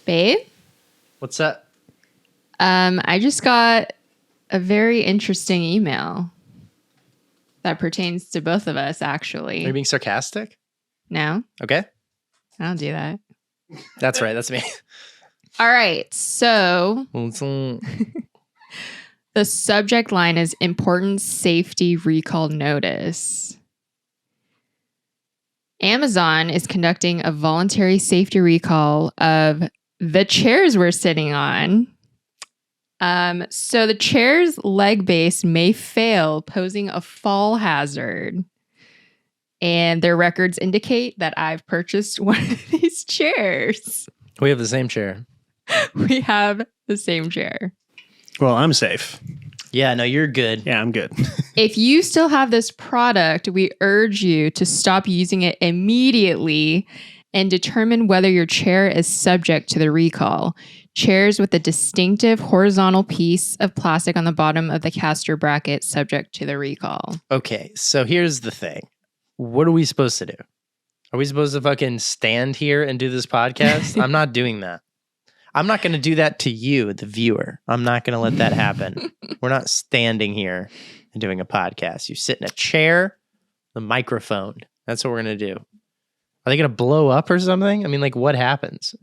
Babe? What's up? I just got a very interesting email that pertains to both of us, actually. Are you being sarcastic? No, Okay. I don't do that. That's right. That's me. All right. So Okay. the subject line is important safety recall notice. Amazon is conducting a voluntary safety recall of the chairs we're sitting on. So the chair's leg base may fail, posing a fall hazard. And their records indicate that I've purchased one of these chairs. We have the same chair. We have the same chair. Well, I'm safe. Yeah, no, you're good. Yeah, I'm good. If you still have this product, we urge you to stop using it immediately and determine whether your chair is subject to the recall. Chairs with a distinctive horizontal piece of plastic on the bottom of the caster bracket subject to the recall. Okay, so here's the thing. What are we supposed to do? Are we supposed to fucking stand here and do this podcast? I'm not doing that. I'm not going to do that to you, the viewer. I'm not going to let that happen. We're not standing here and doing a podcast. You sit in a chair, the microphone. That's what we're going to do. Are they going to blow up or something? I mean, like, what happens?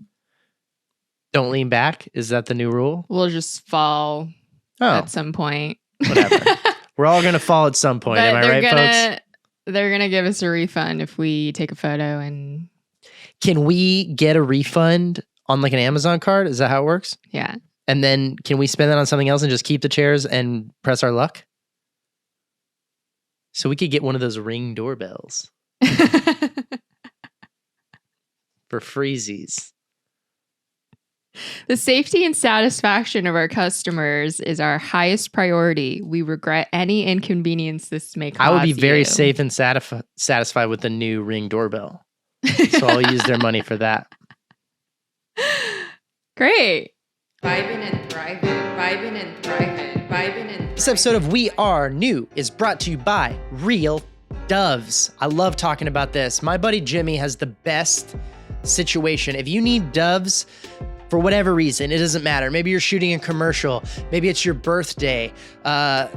Don't lean back? Is that the new rule? We'll just fall at some point. Whatever. We're all going to fall at some point. Am I right, folks? They're going to give us a refund if we take a photo. And can we get a refund on like an Amazon card? Is that how it works? Yeah. And then can we spend that on something else and just keep the chairs and press our luck? So we could get one of those Ring doorbells for freezies. The safety and satisfaction of our customers is our highest priority. We regret any inconvenience this may cause. I would be very you. safe and satisfied with the new Ring doorbell. So I'll use their money for that. Great. Vibin' and thriving, vibin' and thriving, vibin' and thriving. This episode of We Are New is brought to you by Real Doves. I love talking about this. My buddy Jimmy has the best situation. If you need doves for whatever reason, it doesn't matter. Maybe you're shooting a commercial. Maybe it's your birthday.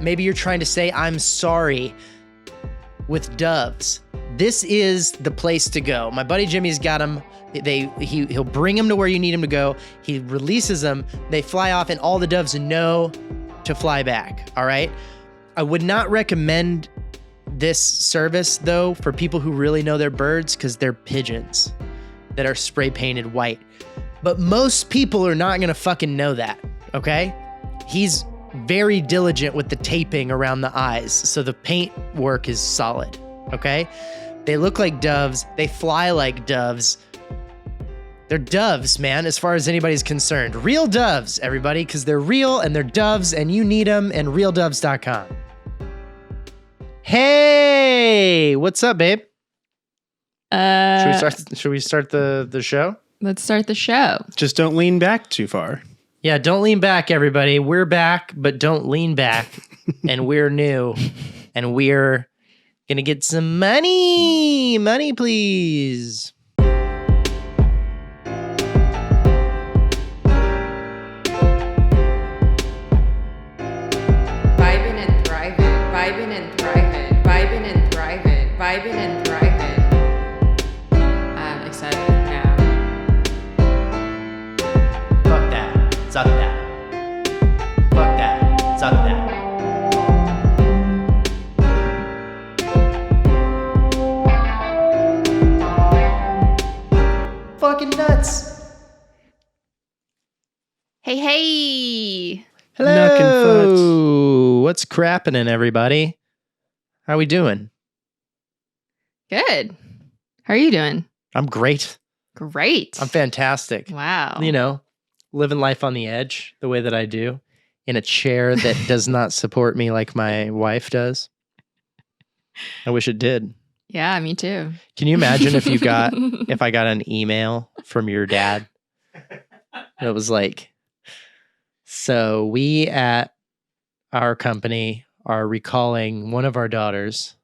Maybe you're trying to say, I'm sorry with doves. This is the place to go. My buddy Jimmy's got them. He'll bring them to where you need them to go. He releases them. They fly off and all the doves know to fly back. All right. I would not recommend this service though for people who really know their birds because they're pigeons that are spray painted white. But most people are not going to fucking know that. Okay. He's very diligent with the taping around the eyes. So the paint work is solid. Okay. They look like doves. They fly like doves. They're doves, man, as far as anybody's concerned. Real doves, everybody, because they're real and they're doves and you need them, and realdoves.com. Hey, what's up, babe? Should we start the show? Let's start the show. Just don't lean back too far. Yeah, don't lean back, everybody. We're back, but don't lean back. And we're new. And we're going to get some money. Money, please. Vibin' and thriving, vibin' and thriving, vibin' and thriving. I'm excited now. Fuck that. Suck that. Fuck that. Suck that. Fucking nuts. Hey. Hello. What's crappin', everybody? How we doing? Good. How are you doing? I'm great. Great. I'm fantastic. Wow. You know, living life on the edge the way that I do, in a chair that does not support me like my wife does. I wish it did. Yeah, me too. Can you imagine if I got an email from your dad that was like, so we at our company are recalling one of our daughters.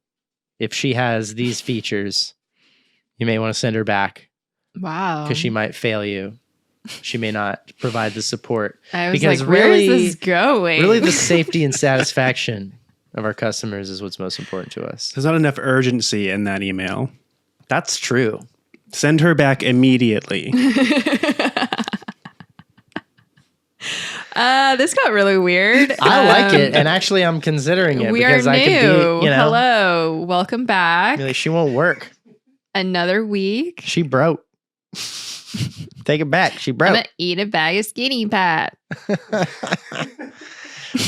If she has these features, you may want to send her back Wow. because she might fail you. she may not provide the support. I was Because like, where really- is this going? Really, the safety and satisfaction of our customers is what's most important to us. There's not enough urgency in that email. That's true. Send her back immediately. This got really weird. I like it, and actually, I'm considering it We are because new. I could be, Hello. Welcome back. Like, she won't work. Another week. She broke. Take it back. She I'm broke. going to eat a bag of skinny pat.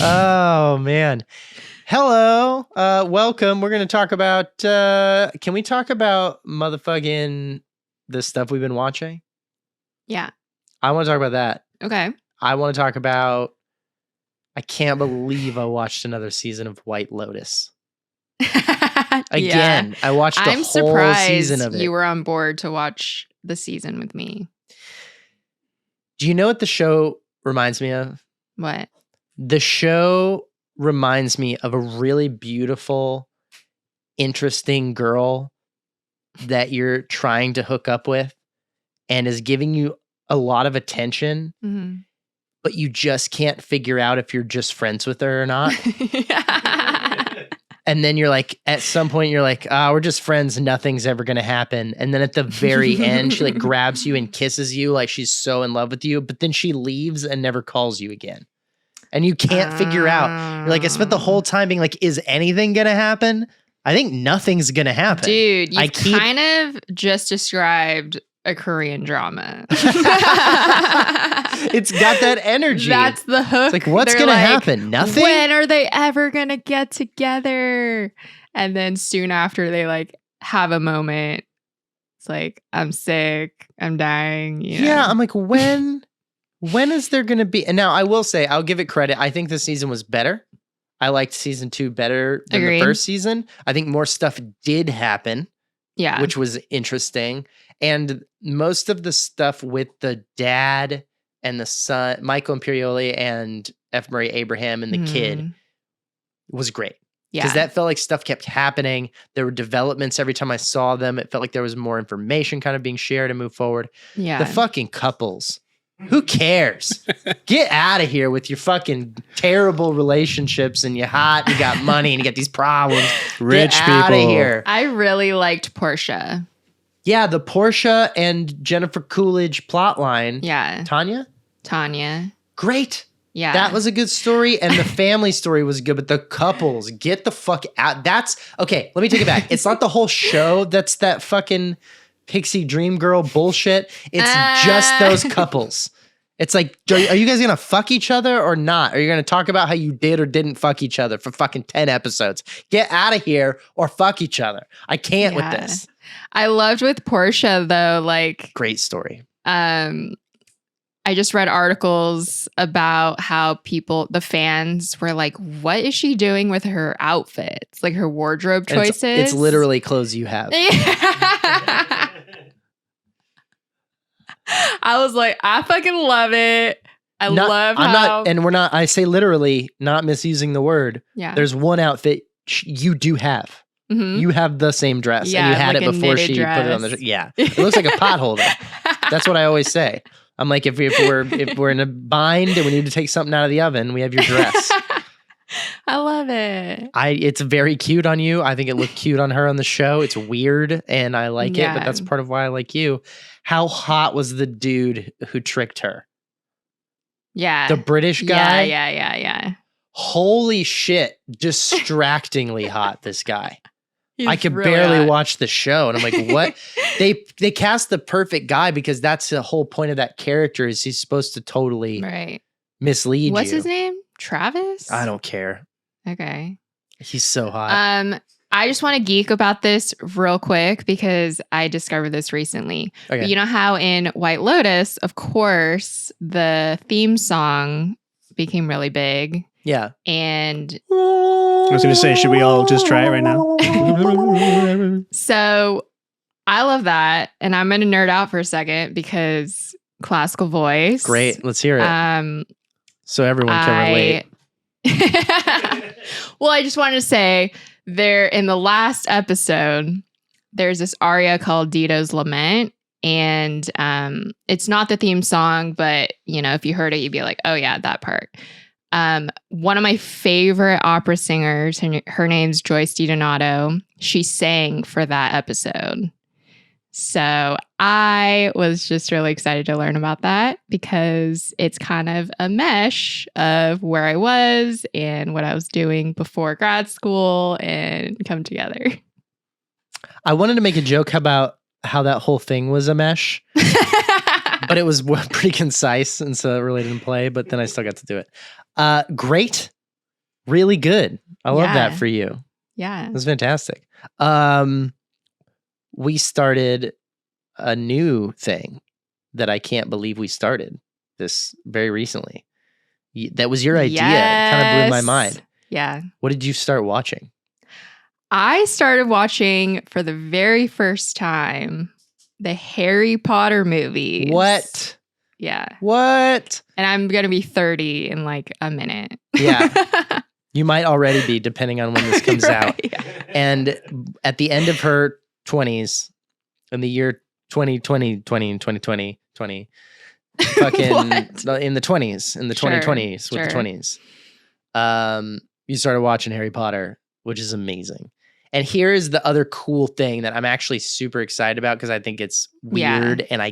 Oh man. Hello. Welcome. We're gonna talk about can we talk about motherfucking the stuff we've been watching? Yeah. I want to talk about that. Okay. I want to talk about I can't believe I watched another season of White Lotus. Again. I watched the I'm whole surprised season of it. you were on board to watch the season with me. Do you know what the show reminds me of? What? The show reminds me of a really beautiful, interesting girl that you're trying to hook up with and is giving you a lot of attention, Mm-hmm. but you just can't figure out if you're just friends with her or not. And then you're like, at some point, you're like, we're just friends. Nothing's ever going to happen. And then at the very end, she like grabs you and kisses you like she's so in love with you. But then she leaves and never calls you again. And you can't figure out. You're like, I spent the whole time being like, is anything going to happen? I think nothing's going to happen. Dude, I you've keep- kind of just described a Korean drama. It's got that energy. That's the hook. It's like, what's They're going to like, happen? Nothing? When are they ever going to get together? And then soon after they like have a moment. It's like, I'm sick. I'm dying. You know? Yeah, I'm like, when is there going to be? And now I will say, I'll give it credit. I think this season was better. I liked season 2 better than Agreed. the first season. I think more stuff did happen, Yeah. which was interesting. And most of the stuff with the dad and the son, Michael Imperioli and F. Murray Abraham and the kid Mhm. was great. Yeah. Because that felt like stuff kept happening. There were developments every time I saw them. It felt like there was more information kind of being shared and move forward. Yeah. The fucking couples. Who cares? Get out of here with your fucking terrible relationships and you're hot, you got money, and you got these problems. Rich Get out of people. here. I really liked Portia. Yeah, the Portia and Jennifer Coolidge plotline. Yeah. Tanya, Great. Yeah. that was a good story, and the family story was good, but the couples, get the fuck out. That's okay. Let me take it back. It's not the whole show that's that fucking pixie dream girl bullshit. It's just those couples. It's like, are you guys gonna fuck each other or not? Are you gonna talk about how you did or didn't fuck each other for fucking 10 episodes? Get out of here or fuck each other. I can't with Yeah. this. I loved with Portia though, like Great story. I just read articles about how the fans were like, what is she doing with her outfits? Like her wardrobe And choices. It's literally clothes you have. I was like, I fucking love it. I love how. I say literally, not misusing the word. Yeah. There's one outfit you do have. Mhm. You have the same dress, Yeah, and you had like it a before knitted she put it on the. dress. Yeah, it looks like a pot holder. That's what I always say. I'm like, if we're in a bind and we need to take something out of the oven, we have your dress. I love it. It's very cute on you. I think it looked cute on her on the show. It's weird, and I like it, Yeah. but that's part of why I like you. How hot was the dude who tricked her? Yeah. The British guy. Yeah. Holy shit! Distractingly hot. This guy. I He's could really barely hot. watch the show, and I'm like, what? They cast the perfect guy because that's the whole point of that character is he's supposed to totally Right. mislead What's you. his name? Travis? I don't care. Okay. He's so hot. I just want to geek about this real quick because I discovered this recently. Okay. You know how in White Lotus, of course, the theme song became really big. Yeah. And I was going to say, should we all just try it right now? so I love that. And I'm going to nerd out for a second because classical voice. Great. Let's hear it. So everyone can relate. Well, I just wanted to say there in the last episode, there's this aria called Dito's Lament, And it's not the theme song, but if you heard it, you'd be like, oh yeah, that part. One of my favorite opera singers, her name's Joyce DiDonato. She sang for that episode. So I was just really excited to learn about that because it's kind of a mesh of where I was and what I was doing before grad school and come together. I wanted to make a joke about how that whole thing was a mesh, but it was pretty concise, and so it really didn't play, but then I still got to do it. Great. Really good. I love that for you. Yeah. It was fantastic. We started a new thing that I can't believe we started this very recently. That was your idea. It kind of blew my mind. Yeah. What did you start watching? I started watching for the very first time the Harry Potter movies. What? Yeah. What? And I'm going to be 30 in like a minute. Yeah. You might already be, depending on when this comes out. Yeah. And at the end of her 20s, in the year 2020, fucking in the 20s, in the 2020s with the 20s, you started watching Harry Potter, which is amazing. And here is the other cool thing that I'm actually super excited about because I think it's weird and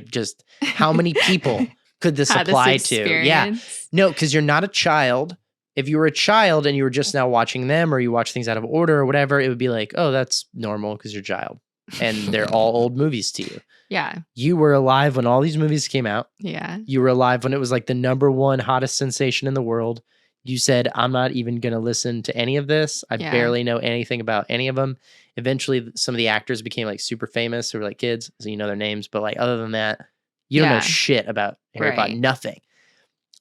how many people could this apply to? Yeah. No, because you're not a child. If you were a child and you were just now watching them or you watch things out of order or whatever, it would be like, oh, that's normal because you're a child. And they're all old movies to you. Yeah. You were alive when all these movies came out. Yeah. You were alive when it was like the #1 hottest sensation in the world. You said, I'm not even going to listen to any of this. I barely know anything about any of them. Eventually, some of the actors became like super famous who were like kids, so you know their names. But like other than that, you don't know shit about Harry Potter, nothing.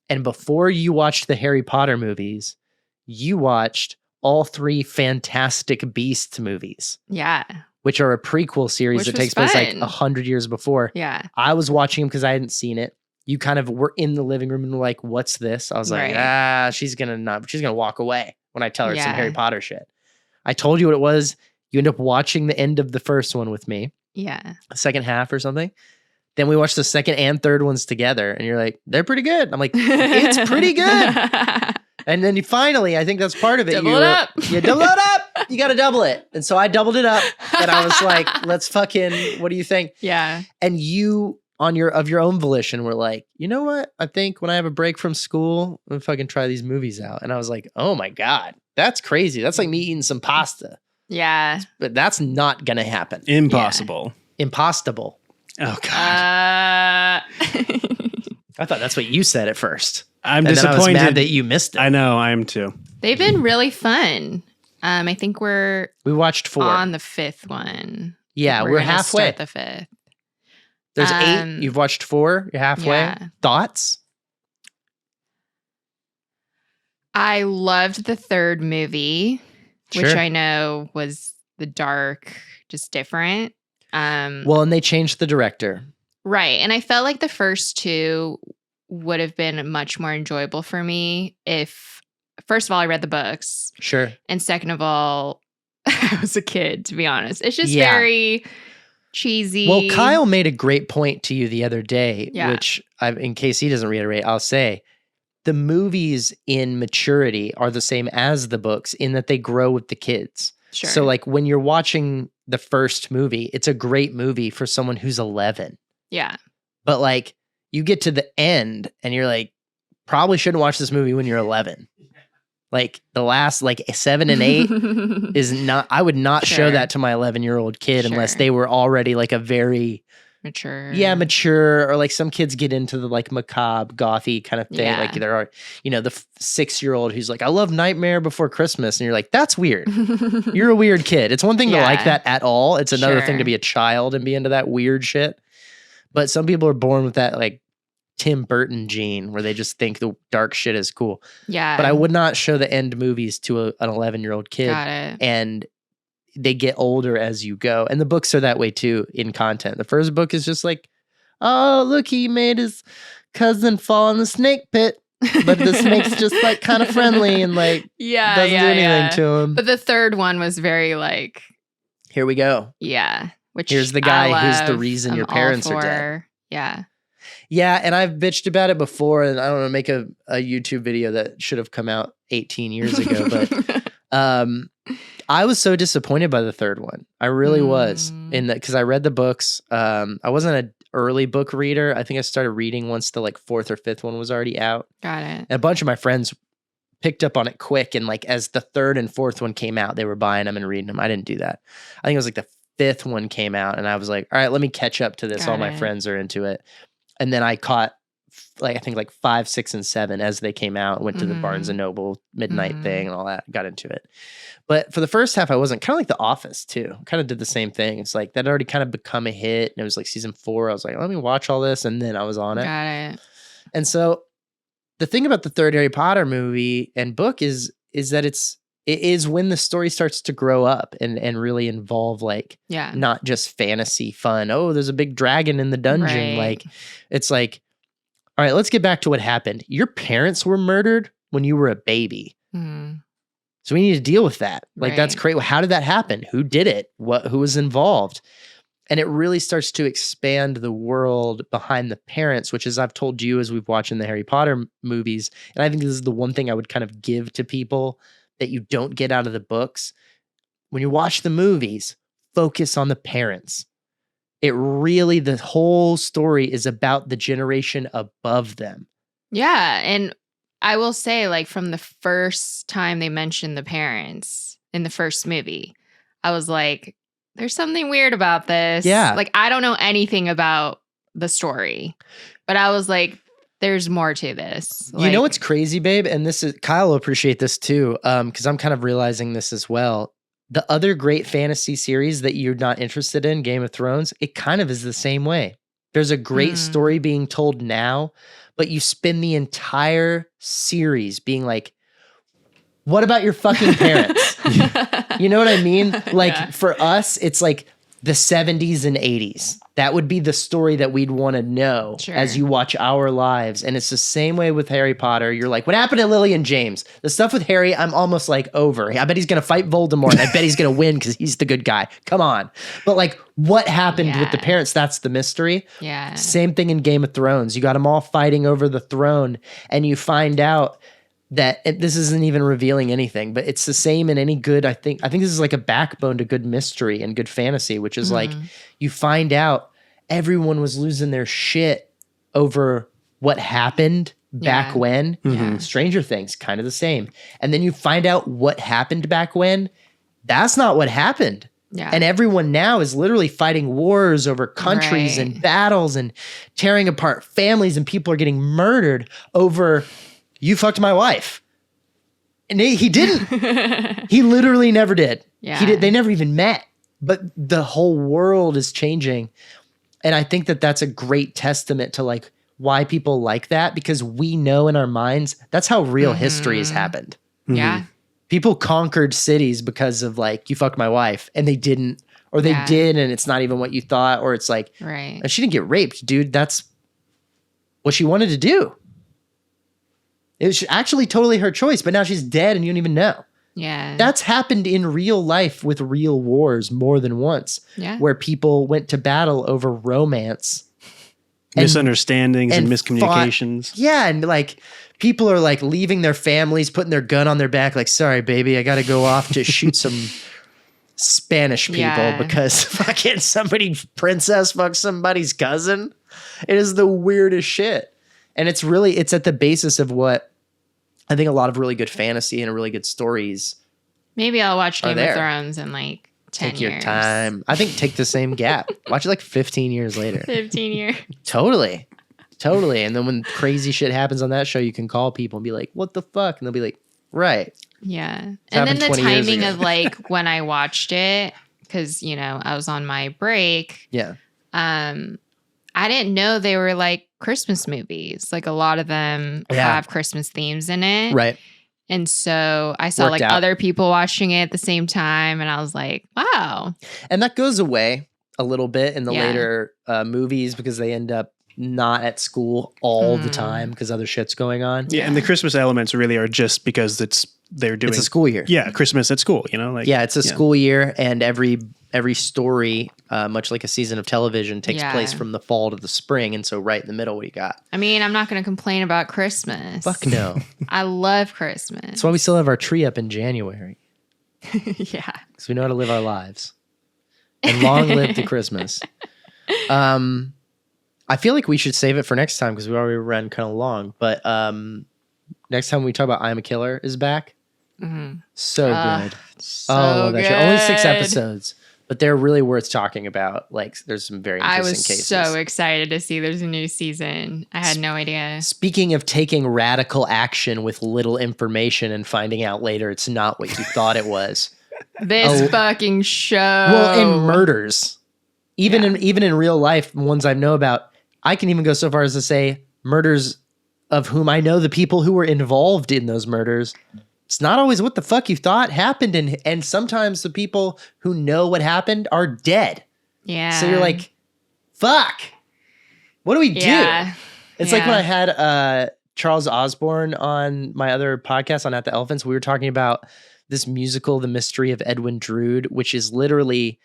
And before you watched the Harry Potter movies, you watched all 3 Fantastic Beasts movies. Yeah. Which are a prequel series that takes place like 100 years before. Yeah. I was watching them because I hadn't seen it. You kind of were in the living room and were like, what's this? I was like, she's going to walk away when I tell her some Harry Potter shit. I told you what it was. You end up watching the end of the first one with me. Yeah. The second half or something. Then we watched the second and third ones together and you're like, they're pretty good. I'm like, it's pretty good. And then you finally, I think that's part of it. Double it up. You double it up. You got to double it. And so I doubled it up and I was like, let's fucking, what do you think? Yeah. And you of your own volition were like, you know what? I think when I have a break from school, I'm gonna fucking try these movies out. And I was like, oh my God, that's crazy. That's like me eating some pasta. Yeah. But that's not going to happen. Impossible. Impossible. Oh, God. I thought that's what you said at first. I'm and disappointed. Then I was mad that you missed it. I know, I am too. They've been really fun. I think we watched 4 on the 5th one. Yeah, we're halfway. Start the 5th. There's 8. You've watched 4. You're halfway. Yeah. Thoughts? I loved the 3rd movie, which I know was the dark, just different. Well, and they changed the director. Right. And I felt like the first 2 would have been much more enjoyable for me if, first of all, I read the books. Sure. And second of all, I was a kid, to be honest. It's just very cheesy. Well, Kyle made a great point to you the other day, which in case he doesn't reiterate, I'll say the movies in maturity are the same as the books in that they grow with the kids. Sure. So like when you're watching the first movie, it's a great movie for someone who's 11. Yeah. But like you get to the end and you're like, probably shouldn't watch this movie when you're 11. Like the last like 7 and 8 is not, I would not show that to my 11-year-old kid unless they were already like a very mature. Yeah, mature. Or like some kids get into the like macabre, gothy kind of thing. Yeah. Like there are, the 6-year-old who's like, I love Nightmare Before Christmas. And you're like, that's weird. You're a weird kid. It's one thing to like that at all. It's another thing to be a child and be into that weird shit. But some people are born with that like Tim Burton gene where they just think the dark shit is cool. Yeah. But I would not show the end movies to an 11-year-old kid. Got it. And they get older as you go. And the books are that way too in content. The first book is just like, oh, look, he made his cousin fall in the snake pit. But the snake's just like kind of friendly and like doesn't do anything to him. But the 3rd one was very like, here we go. Yeah. which Here's the I guy who's the love. reason I'm your all parents are dead. for. Yeah. Yeah, and I've bitched about it before, and I don't know, make a YouTube video that should have come out 18 years ago, but I was so disappointed by the third one. I really was, in that, because I read the books. I wasn't an early book reader. I think I started reading once the like fourth or fifth one was already out. Got it. And a bunch of my friends picked up on it quick, and like as the third and fourth one came out, they were buying them and reading them. I didn't do that. I think it was like the fifth one came out, and I was like, all right, let me catch up to this. Got All my it. friends are into it. And then I caught like I think like 5, 6, and 7 as they came out. Went to the Barnes and Noble midnight thing and all that. Got into it. But for the first half, I wasn't. Kind of like The Office too. Kind of did the same thing. It's like that had already kind of become a hit, and it was like season 4. I was like, let me watch all this, and then I was on it. Got it. And so the thing about the third Harry Potter movie and book is that it is when the story starts to grow up and really involve like Yeah. not just fantasy fun. Oh, there's a big dragon in the dungeon. Right. Like it's like, all right, let's get back to what happened. Your parents were murdered when you were a baby. Mm. So we need to deal with that. Like that's Right. great. How did that happen? Who did it? Who was involved? And it really starts to expand the world behind the parents, which, as I've told you, as we've watched in the Harry Potter movies, and I think this is the one thing I would kind of give to people that you don't get out of the books. When you watch the movies, focus on the parents. It really, the whole story is about the generation above them. Yeah. And I will say, like, from the first time they mentioned the parents in the first movie, I was like, there's something weird about this. Yeah. Like, I don't know anything about the story, but I was like, there's more to this. You know what's crazy, babe? And this is, Kyle will appreciate this too, because I'm kind of realizing this as well. The other great fantasy series that you're not interested in, Game of Thrones, it kind of is the same way. There's a great story being told now, but you spend the entire series being like, what about your fucking parents? You know what I mean? Like for us, it's like the 70s and 80s. That would be the story that we'd want to know as you watch our lives. And it's the same way with Harry Potter. You're like, what happened to Lily and James? The stuff with Harry, I'm almost like over. I bet he's going to fight Voldemort. And I bet he's going to win because he's the good guy. Come on. But like what happened with the parents? That's the mystery. Yeah. Same thing in Game of Thrones. You got them all fighting over the throne, and you find out that this isn't even revealing anything, but it's the same in any good. I think this is like a backbone to good mystery and good fantasy, which is like you find out everyone was losing their shit over what happened back when. Stranger Things, kind of the same. And then you find out what happened back when. That's not what happened. Yeah. And everyone now is literally fighting wars over countries and battles and tearing apart families, and people are getting murdered over you fucked my wife. And he didn't. He literally never did. Yeah. They never even met. But the whole world is changing. And I think that that's a great testament to like why people like that, because we know in our minds that's how real history has happened. Yeah. People conquered cities because of like, you fucked my wife, and they didn't, or they did, and it's not even what you thought, or it's like, she didn't get raped, dude. That's what she wanted to do. It was actually totally her choice, but now she's dead and you don't even know. Yeah. That's happened in real life with real wars more than once, where people went to battle over romance. Misunderstandings and miscommunications. And like people are like leaving their families, putting their gun on their back, like, sorry, baby, I got to go off to shoot some Spanish people because fucking princess fucks somebody's cousin. It is the weirdest shit. And it's at the basis of what I think a lot of really good fantasy and really good stories. Maybe I'll watch Game of Thrones in like 10 Take years. your time. I think take the same gap. Watch it like 15 years later. 15 years. Totally. And then when crazy shit happens on that show, you can call people and be like, what the fuck? And they'll be like, right. Yeah. It's And then happened the 20 years timing ago. of like when I watched it, because, you know, I was on my break. Yeah. I didn't know they were like Christmas movies. Like a lot of them have Christmas themes in it. Right. And so I saw Worked like out. other people watching it at the same time. And I was like, wow. And that goes away a little bit in the later movies because they end up not at school all the time because other shit's going on. Yeah, and the Christmas elements really are just because they're doing It's a school year. Yeah, Christmas at school, you know? Like it's a school year, and every story much like a season of television takes place from the fall to the spring. And so right in the middle, what do you got? I mean, I'm not going to complain about Christmas. Fuck no. I love Christmas. That's why we still have our tree up in January. Yeah. Because we know how to live our lives. And long live the Christmas. I feel like we should save it for next time because we already ran kind of long. But next time we talk about I'm a Killer is back. So good. So love that good. show. Only 6 episodes, but they're really worth talking about. Like, there's some very interesting I was cases. so excited to see there's a new season. I had no idea. Speaking of taking radical action with little information and finding out later it's not what you thought it was. This fucking show. Well, in murders, even in real life, ones I know about, I can even go so far as to say murders of whom I know the people who were involved in those murders. It's not always what the fuck you thought happened, and sometimes the people who know what happened are dead. Yeah. So you're like, fuck. What do we do? It's like when I had Charles Osborne on my other podcast on At the Elephants. We were talking about this musical, The Mystery of Edwin Drood, which is literally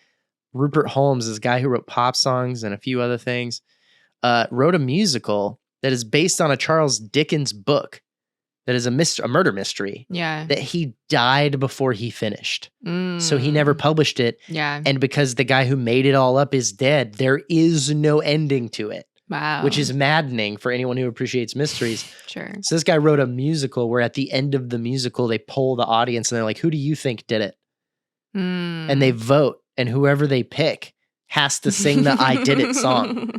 Rupert Holmes, this guy who wrote pop songs and a few other things, wrote a musical that is based on a Charles Dickens book that is a murder mystery. Yeah. That he died before he finished. So he never published it. Yeah. And because the guy who made it all up is dead, there is no ending to it. Wow. Which is maddening for anyone who appreciates mysteries. Sure. So this guy wrote a musical where at the end of the musical, they poll the audience and they're like, who do you think did it? And they vote. And whoever they pick has to sing the I Did It song.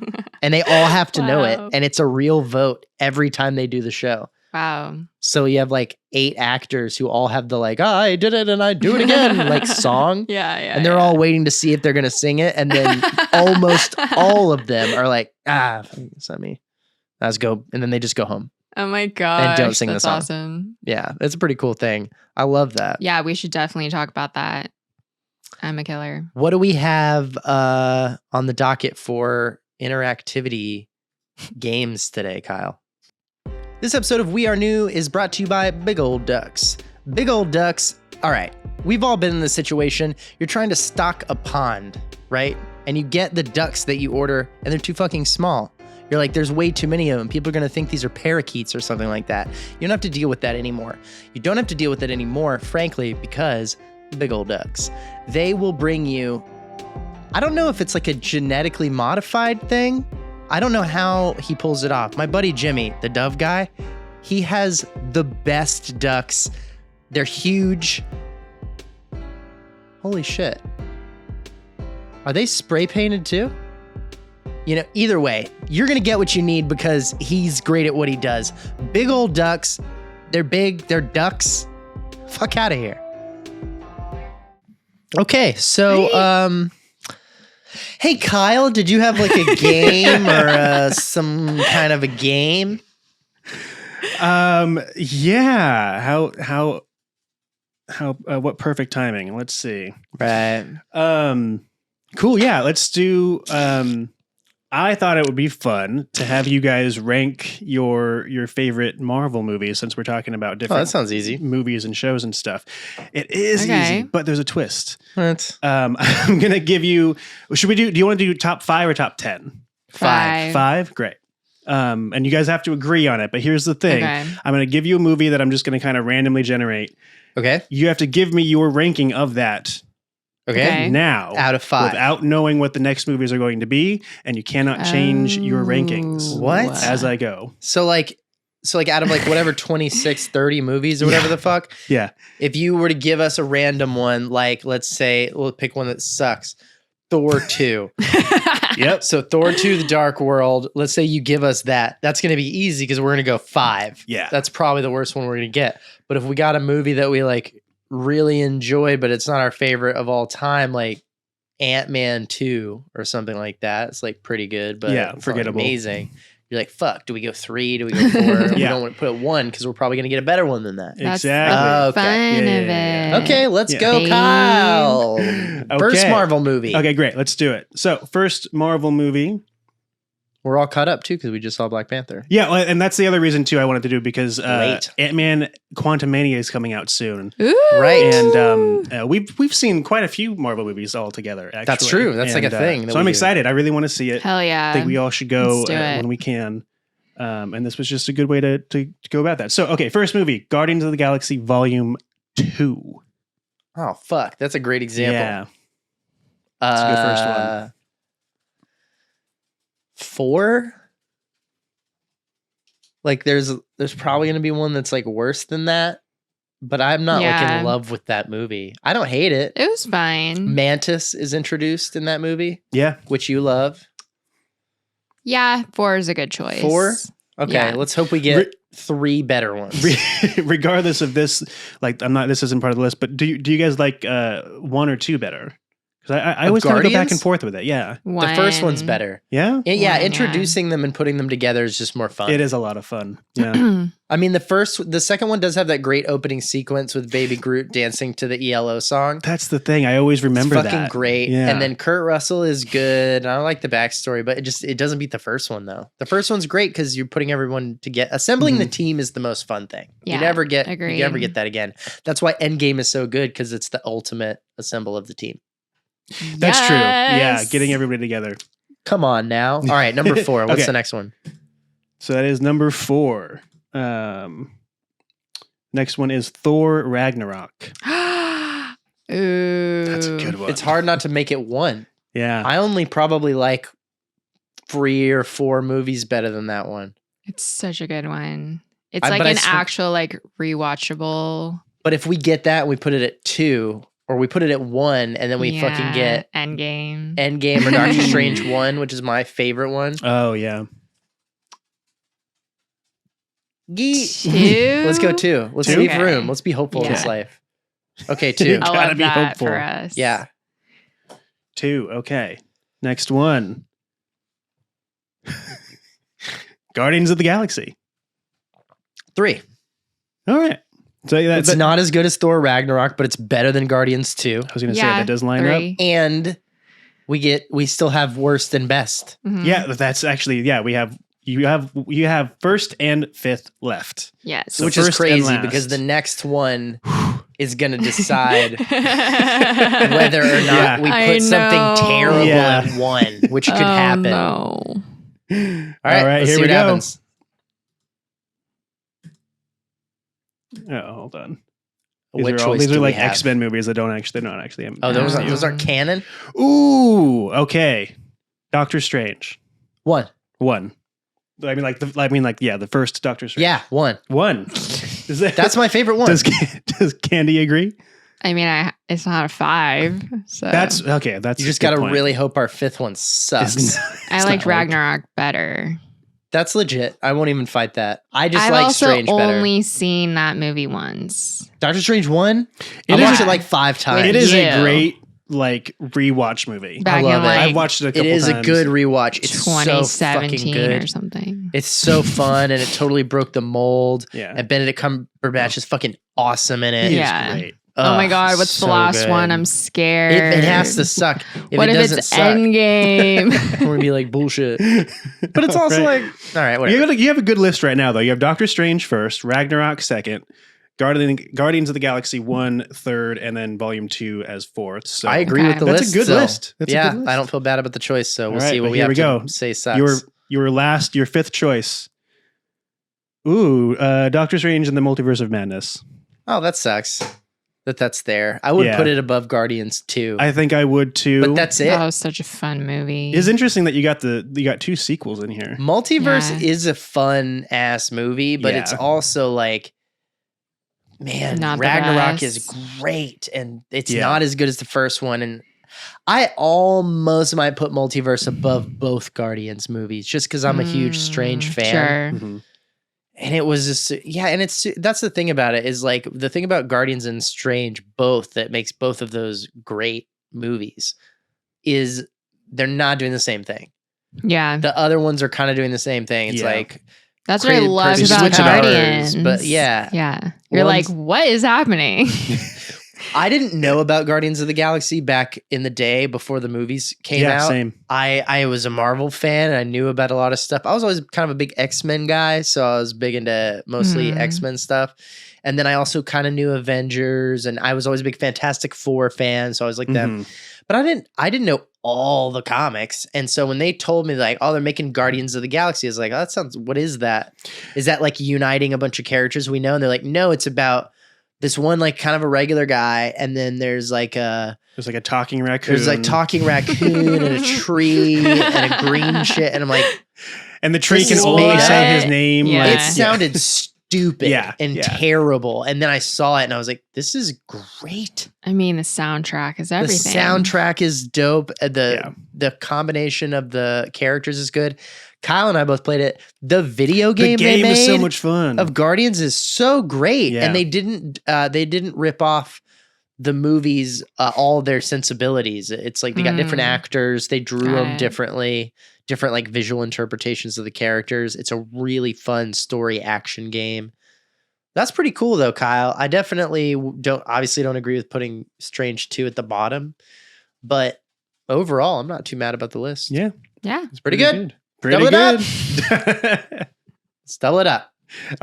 And they all have to know it. And it's a real vote every time they do the show. Wow. So you have like 8 actors who all have the like, I did it and I do it again, like song. Yeah. And they're all waiting to see if they're going to sing it. And then almost all of them are like, it's not me. Let's go. And then they just go home. Oh my God. And don't sing the That's song. awesome. Yeah. It's a pretty cool thing. I love that. Yeah. We should definitely talk about that. I'm a Killer. What do we have on the docket for interactivity games today, Kyle? This episode of We Are New is brought to you by Big Old Ducks. Big Old Ducks, all right, we've all been in this situation. You're trying to stock a pond, right? And you get the ducks that you order, and they're too fucking small. You're like, there's way too many of them. People are going to think these are parakeets or something like that. You don't have to deal with that anymore. You don't have to deal with it anymore, frankly, because Big Old Ducks. They will bring you, I don't know if it's like a genetically modified thing. I don't know how he pulls it off. My buddy Jimmy, the dove guy, he has the best ducks. They're huge. Holy shit. Are they spray painted too? You know, either way, you're going to get what you need because he's great at what he does. Big Old Ducks. They're big. They're ducks. Fuck out of here. Okay, so, hey, Kyle, did you have like a game or some kind of a game? Yeah. How what perfect timing. Let's see. Right. Cool. Yeah. Let's do, I thought it would be fun to have you guys rank your favorite Marvel movies since we're talking about different that sounds easy. movies and shows and stuff. It is easy, but there's a twist. What? I'm going to give you, do you want to do top 5 or top 10? 5. 5? Great. And you guys have to agree on it, but here's the thing. Okay. I'm going to give you a movie that I'm just going to kind of randomly generate. Okay. You have to give me your ranking of that Okay. now. Out of 5. Without knowing what the next movies are going to be, and you cannot change your rankings. What? As I go. So like out of like whatever 26, 30 movies or whatever the fuck, Yeah. if you were to give us a random one, like let's say, we'll pick one that sucks. Thor 2. Yep. So Thor 2, The Dark World, let's say you give us that. That's going to be easy because we're going to go 5. Yeah. That's probably the worst one we're going to get. But if we got a movie that we like really enjoy, but it's not our favorite of all time, like Ant-Man 2 or something like that, it's like pretty good, but Yeah, it's forgettable. Not amazing. You're like, fuck, do we go 3? Do we go 4? We Yeah. don't want to put it 1 because we're probably going to get a better one than that. That's Exactly. the fun Okay. Yeah, of yeah, it. Okay, let's Yeah. go, Babe. Kyle. First Okay. Marvel movie. Okay, great. Let's do it. So, first Marvel movie. We're all caught up too because we just saw Black Panther. Yeah, well, and that's the other reason too I wanted to do because Late. Ant-Man Quantumania is coming out soon. Ooh. Right. And we've seen quite a few Marvel movies all together. Actually, That's true. That's like a thing that So we I'm do. excited. I really want to see it. Hell yeah. I think we all should go Let's do it. when we can. And this was just a good way to go about that. So okay, first movie, Guardians of the Galaxy Volume 2. Oh fuck, that's a great example. Yeah, that's a good first one. 4. Like there's probably gonna be one that's like worse than that, but I'm not like Yeah. in love with that movie. I don't hate it. It was fine. Mantis is introduced in that movie, Yeah. which you love. Yeah, 4 is a good choice. 4? Okay, Yeah. let's hope we get 3 better ones. Regardless of this, like this isn't part of the list, but do you guys like 1 or 2 better? Because I always kind of go back Guardians? and forth with it. Yeah. The first one's One. better. Yeah. Yeah, One, introducing them and putting them together is just more fun. It is a lot of fun. Yeah. I mean, the second one does have that great opening sequence with Baby Groot dancing to the ELO song. That's the thing. I always remember It's fucking that. great. Yeah. And then Kurt Russell is good. I like the backstory, but it doesn't beat the first one though. The first one's great because you're putting everyone together. Assembling the team is the most fun thing. Yeah, you never get agreed. that again. That's why Endgame is so good because it's the ultimate assemble of the team. That's true. Yeah. Yes. Getting everybody together. Come on now. All right, number 4. What's Okay. the next one? So that is number 4. Next one is Thor Ragnarok. Ooh. That's a good one. It's hard not to make it 1. Yeah. I only probably like 3 or 4 movies better than that one. It's such a good one. It's I- like but I an sw- actual like rewatchable. But if we get that, we put it at 2, or we put it at 1, and then we fucking get Endgame. Endgame or Doctor Strange 1, which is my favorite one. Oh yeah. Two. Let's go 2. Let's 2? leave Okay. room. Let's be hopeful in this Yeah. life. Okay, 2. I Gotta love be that hopeful. for us. Yeah. 2. Okay. Next one. Guardians of the Galaxy. 3. All right. So It's that's not as good as Thor Ragnarok, but it's better than Guardians 2. I was going to say Yeah, that does line up. 3. And we still have worst and best. Mhm. Yeah, that's actually you have first and fifth left. Yes. So which first is and crazy last. because the next one is going to decide whether or not Yeah. we I put something know. terrible Yeah. at 1, which could Oh, happen. no. All right, let's here see we what go. happens. Oh, hold on. What choice These do are we like have? X-Men movies that don't actually. Oh, those Oh. aren't canon? Ooh, okay. Doctor Strange. 1. 1. The first Doctor Strange. Yeah, 1. 1. That's my favorite one. Does Candy agree? I mean, it's not a 5. So That's okay. That's You just a good got to point. really hope our 5th one sucks. It's I not liked like- Ragnarok better. That's legit. I won't even fight that. I just I've like also Strange better. only seen that movie once. Doctor Strange 1? It I is- watched it like 5 times. It is You. a great like rewatch movie. Back love in it. like I've watched it a It couple is times. a good rewatch. It's so fucking 2017 good. or something. It's so fun and it totally broke the mold. Yeah. And Benedict Cumberbatch is fucking awesome in it. He is Yeah. great. Oh my Ugh, God, what's so the last good. one? I'm scared. It has to suck. What it if doesn't it's suck, Endgame? we're gonna be like bullshit. But it's also Right. like, all right, whatever. You have a good list right now, though. You have Doctor Strange first, Ragnarok second, Guardians of the Galaxy 1 third, and then Volume 2 as fourth. So I agree Okay. with the That's a list. good still. list. That's a yeah, good list. I don't feel bad about the choice, so we'll All right, see what but we here have we to go. say sucks. your fifth choice. Ooh, Doctor Strange and the Multiverse of Madness. Oh, that sucks. That's there. I would Yeah. put it above Guardians 2. I think I would too. But that's it. That was such a fun movie. It's interesting that you got 2 sequels in here. Multiverse Yeah. is a fun ass movie, but it's Yeah. also like, man, Not the Ragnarok best. is great, and it's Yeah. not as good as the first one. And I almost might put Multiverse above both Guardians movies, just because I'm a huge Strange fan. Sure. Mhm. And it was just, yeah, and that's the thing about it is like the thing about Guardians and Strange both that makes both of those great movies is they're not doing the same thing. Yeah. The other ones are kind of doing the same thing. It's Yeah. like That's what I creative loved person about switch it up. Guardians. But yeah. Yeah. You're One's- like, what is happening? I didn't know about Guardians of the Galaxy back in the day before the movies came out. Same. I was a Marvel fan and I knew about a lot of stuff. I was always kind of a big X-Men guy, so I was big into mostly X-Men stuff. And then I also kind of knew Avengers, and I was always a big Fantastic Four fan, so I was like them. But I didn't know all the comics. And so when they told me like, oh, they're making Guardians of the Galaxy, I was like, oh, what is that? Is that like uniting a bunch of characters we know? And they're like, no, it's about this one like kind of a regular guy, and then there's like a talking raccoon. There's like talking raccoon and a tree and a green shit, and I'm like, and the tree this can is only made say up. his name. Yeah. it sounded stupid and Yeah. terrible. And then I saw it and I was like, this is great. I mean, the soundtrack is everything. The soundtrack is dope. The combination of the characters is good. Kyle and I both played it. The video game they made is so much fun. of Guardians is so great. Yeah. And they didn't rip off the movies, all their sensibilities. It's like they got different actors. They drew them differently, different like visual interpretations of the characters. It's a really fun story action game. That's pretty cool though, Kyle. I definitely don't agree with putting Strange 2 at the bottom, but overall, I'm not too mad about the list. Yeah. It's pretty good. Pretty Double good. Let's double it up.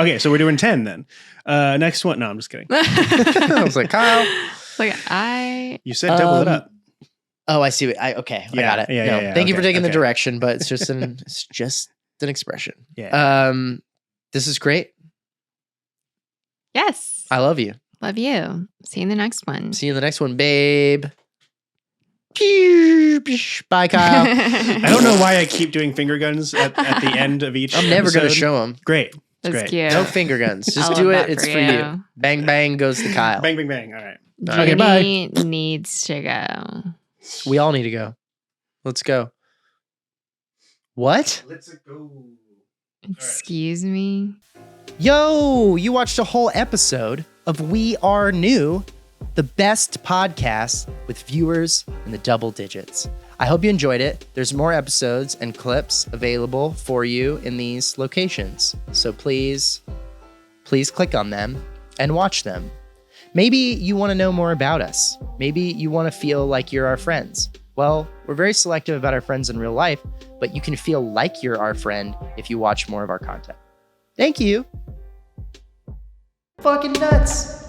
Okay, so we're doing 10 then. Next one. No, I'm just kidding. I was like, Kyle. You said double it up. Oh, I see. I got it. Yeah. Thank you for taking the okay. direction, but it's just an expression. Yeah. This is great. Yes. I love you. Love you. See you in the next one. See you in the next one, babe. Bye, Kyle. I don't know why I keep doing finger guns at the end of each I'm never going to episode. show them. Great. That's Great. cute. No finger guns. Just I do love it. that It's for for you. Bang, bang goes to Kyle. Bang, bang, bang. All right. Okay, bye. Genie needs to go. We all need to go. Let's go. What? Let's go. Excuse me. Yo, you watched a whole episode of We Are New, the best podcast with viewers in the double digits. I hope you enjoyed it. There's more episodes and clips available for you in these locations. So please click on them and watch them. Maybe you want to know more about us. Maybe you want to feel like you're our friends. Well, we're very selective about our friends in real life, but you can feel like you're our friend if you watch more of our content. Thank you. Fucking nuts.